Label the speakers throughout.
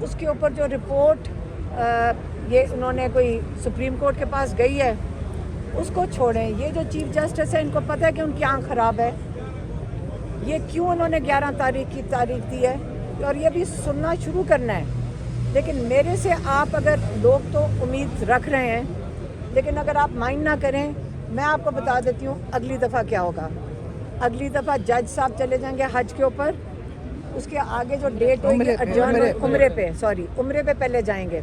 Speaker 1: اس کے اوپر جو رپورٹ یہ انہوں نے کوئی سپریم کورٹ کے پاس گئی ہے اس کو چھوڑیں. یہ جو چیف جسٹس ہے ان کو پتہ ہے کہ ان کی آنکھ خراب ہے. یہ کیوں انہوں نے 11 تاریخ کی تاریخ دی ہے اور یہ بھی سننا شروع کرنا ہے. لیکن میرے سے آپ اگر لوگ تو امید رکھ رہے ہیں لیکن اگر آپ مائنڈ نہ کریں میں آپ کو بتا دیتی ہوں اگلی دفعہ کیا ہوگا. اگلی دفعہ جج صاحب چلے جائیں گے حج کے اوپر. اس کے آگے جو ڈیٹ ہوگی عمرے پہ پہلے جائیں گے.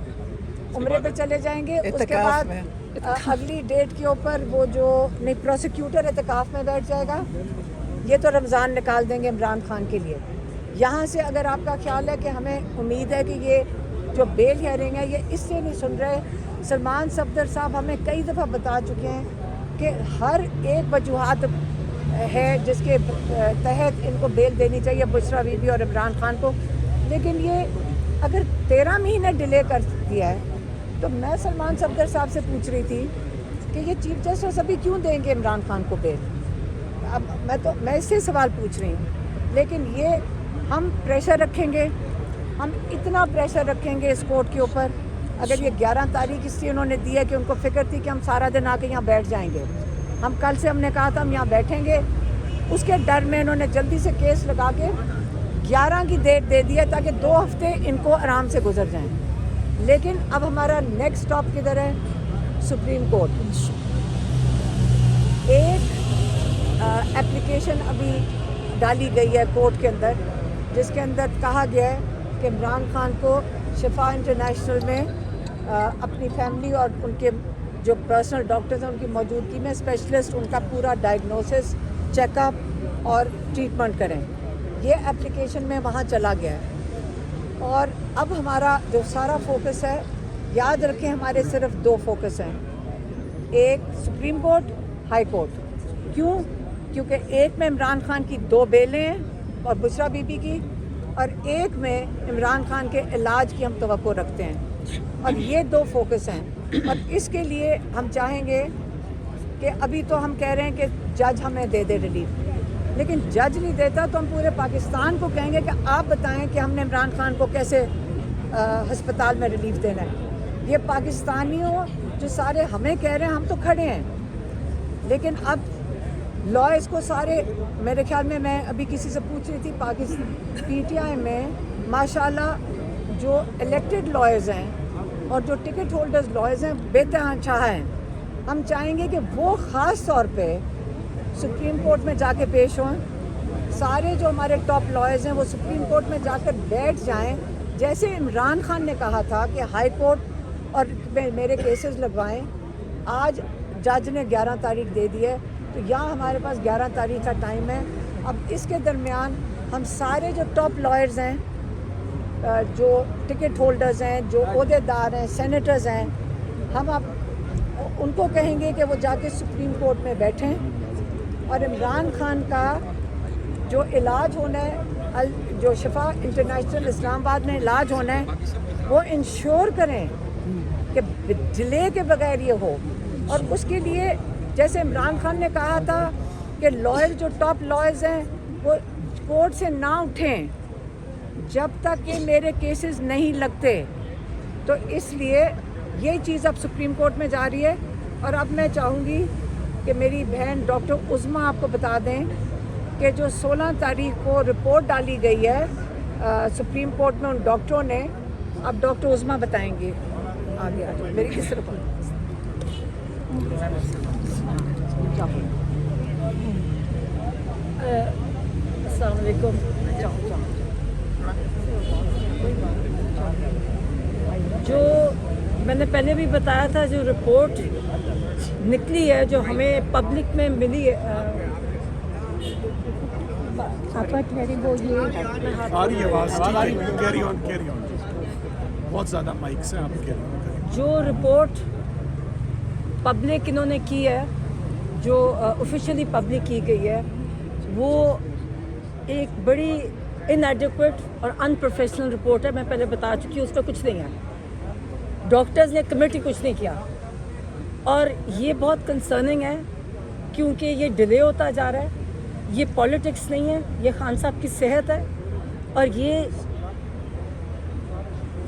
Speaker 1: عمرے پہ چلے جائیں گے. اس کے بعد اگلی ڈیٹ کے اوپر وہ جو نہیں پروسیکیوٹر اعتکاف میں بیٹھ جائے گا. یہ تو رمضان نکال دیں گے عمران خان کے لیے. یہاں سے اگر آپ کا خیال ہے کہ ہمیں امید ہے کہ یہ جو بیل ہیئرنگ ہے یہ اس سے نہیں سن رہے. سلمان صفدر صاحب ہمیں کئی دفعہ بتا چکے ہیں کہ ہر ایک وجوہات ہے جس کے تحت ان کو بیل دینی چاہیے بشرا بی بی اور عمران خان کو. لیکن یہ اگر 13 مہینے ڈیلے کر دیا ہے تو میں سلمان صفدر صاحب سے پوچھ رہی تھی کہ یہ چیف جسٹس ابھی کیوں دیں گے عمران خان کو بیل. اب میں اس سے سوال پوچھ رہی ہوں. لیکن یہ ہم پریشر رکھیں گے, ہم اتنا پریشر رکھیں گے اس کورٹ کے اوپر. اگر یہ 11 تاریخ اس لیے انہوں نے دی ہے کہ ان کو فکر تھی کہ ہم سارا دن آ کے یہاں بیٹھ جائیں گے. ہم کل سے ہم نے کہا تھا ہم یہاں بیٹھیں گے. اس کے ڈر میں انہوں نے جلدی سے کیس لگا کے 11 کی ڈیٹ دے دی ہے تاکہ 2 ہفتے ان کو آرام سے گزر جائیں. لیکن اب ہمارا نیکسٹ اسٹاپ کدھر ہے؟ Supreme court. ایک اپلیکیشن ابھی ڈالی گئی ہے کورٹ کے اندر جس کے اندر کہا گیا ہے کہ عمران خان کو شفا انٹرنیشنل میں اپنی فیملی اور ان کے جو پرسنل ڈاکٹرز ہیں ان کی موجودگی میں اسپیشلسٹ ان کا پورا ڈائگنوسس چیک اپ اور ٹریٹمنٹ کریں. یہ اپلیکیشن میں وہاں چلا گیا ہے. اور اب ہمارا جو سارا فوکس ہے, یاد رکھیں ہمارے صرف 2 فوکس ہیں. ایک سپریم کورٹ, ہائی کورٹ. کیوں؟ کیونکہ ایک میں عمران خان کی 2 بیلیں ہیں اور بشرا بی بی کی, اور ایک میں عمران خان کے علاج کی ہم توقع رکھتے ہیں. اور یہ 2 فوکس ہیں. اور اس کے لیے ہم چاہیں گے کہ ابھی تو ہم کہہ رہے ہیں کہ جج ہمیں دے دے ریلیف, لیکن جج نہیں دیتا تو ہم پورے پاکستان کو کہیں گے کہ آپ بتائیں کہ ہم نے عمران خان کو کیسے ہسپتال میں ریلیف دینا ہے. یہ پاکستانیوں جو سارے ہمیں کہہ رہے ہیں ہم تو کھڑے ہیں, لیکن اب لائرز کو سارے میرے خیال میں ابھی کسی سے پوچھ رہی تھی پاکستان پی ٹی آئی میں ماشاءاللہ جو الیکٹڈ لائرز ہیں اور جو ٹکٹ ہولڈرز لائرز ہیں بےتحاشا ہیں. ہم چاہیں گے کہ وہ خاص طور پہ سپریم کورٹ میں جا کے پیش ہوں. سارے جو ہمارے ٹاپ لائرز ہیں وہ سپریم کورٹ میں جا کر بیٹھ جائیں, جیسے عمران خان نے کہا تھا کہ ہائی کورٹ اور میرے کیسز لگوائیں. آج جج نے 11 تاریخ دے دی ہے تو یہاں ہمارے پاس 11 تاریخ کا ٹائم ہے. اب اس کے درمیان ہم سارے جو ٹاپ لائرز ہیں, جو ٹکٹ ہولڈرز ہیں, جو عہدے دار ہیں, سینیٹرز ہیں, ہم اب ان کو کہیں گے کہ وہ جا کے سپریم کورٹ میں بیٹھیں اور عمران خان کا جو علاج ہونا ہے, جو شفا انٹرنیشنل اسلام آباد میں علاج ہونا ہے, وہ انشور کریں کہ ڈیلے کے بغیر یہ ہو. اور اس کے لیے جیسے عمران خان نے کہا تھا کہ لائر جو ٹاپ لائرز ہیں وہ کورٹ سے نہ اٹھیں جب تک کہ میرے کیسز نہیں لگتے. تو اس لیے یہ چیز اب سپریم کورٹ میں جا رہی ہے. اور اب میں چاہوں گی کہ میری بہن ڈاکٹر عظمیٰ آپ کو بتا دیں کہ جو 16 تاریخ کو رپورٹ ڈالی گئی ہے سپریم کورٹ میں ان ڈاکٹروں نے, اب ڈاکٹر عظمیٰ بتائیں گے. آگے میری کس طرف
Speaker 2: السلام علیکم. جو میں نے پہلے بھی بتایا تھا, جو رپورٹ نکلی ہے جو ہمیں پبلک میں ملی ہے, آپ ٹھہری بولیے,
Speaker 3: بہت زیادہ مائکس ہیں آپ کے.
Speaker 2: جو رپورٹ پبلک انہوں نے کی ہے, جو آفیشیلی پبلک کی گئی ہے, وہ ایک بڑی انایڈیکویٹ اور ان پروفیشنل رپورٹ ہے. میں پہلے بتا چکی ہوں, اس کا کچھ نہیں ہے. ڈاکٹرز نے کمیٹی کچھ نہیں کیا, اور یہ بہت کنسرننگ ہے کیونکہ یہ ڈیلے ہوتا جا رہا ہے. یہ پولیٹکس نہیں ہے, یہ خان صاحب کی صحت ہے, اور یہ